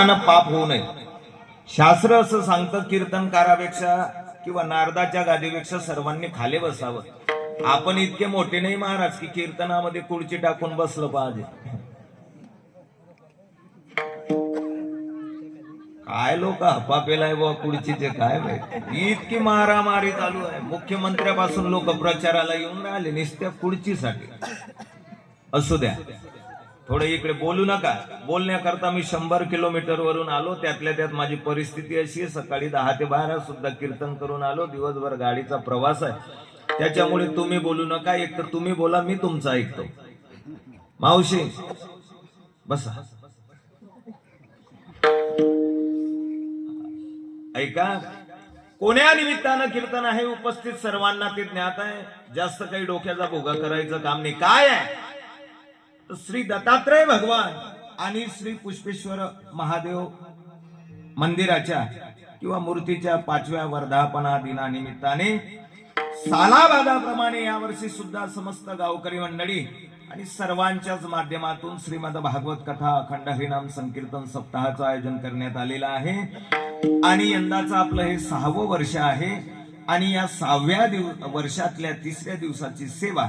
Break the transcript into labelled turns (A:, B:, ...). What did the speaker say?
A: मनानं पाप होऊ नये. शास्त्र असं सांगतं कीर्तनकारापेक्षा किंवा नारदाच्या गादीपेक्षा सर्वांनी खाली बसावं. आपण इतके मोठे नाही महाराज की कीर्तनामध्ये खुर्ची टाकून बसलं पाहिजे. काय लोक हपापेलाय बुवा खुर्चीचे काय माहिती. इतकी मारामारी चालू आहे. मुख्यमंत्र्यापासून लोक प्रचाराला येऊन राहिले नुसत्या खुर्चीसाठी. असू द्या, थोडं इकडे बोलू नका. बोलण्याकरता मी 100 किलोमीटर वरून आलो. त्यातल्या त्यात माझी परिस्थिती अशी आहे, सकाळी 10 ते 12 सुद्धा कीर्तन करून आलो. दिवसभर गाडीचा प्रवास आहे. त्याच्यामुळे तुम्ही बोलू नका. एक तर तुम्ही बोला, मी तुमचं ऐकतो. मावशी बसा, ऐका. कोण्या निमित्तानं कीर्तन आहे उपस्थित सर्वांना ते ज्ञात आहे. जास्त काही डोक्याचा भोगा करायचं काम नाही. काय आहे, श्री दत्तात्रय भगवान आणि श्री पुष्पेश्वर महादेव मंदिराच्या किंवा मूर्तीच्या 5व्या वर्धापना दिनानिमित्ताने सालाबादाप्रमाणे यावर्षी सुद्धा समस्त गावकरी मंडळी आणि सर्वांच्याच माध्यमातून श्रीमद भागवत कथा अखंड हरिनाम संकीर्तन सप्ताहाचं आयोजन करण्यात आलेलं आहे. आणि यंदाचं आपलं हे 6वं वर्ष आहे. आणि या 6व्या वर्षातल्या 3ऱ्या दिवसाची सेवा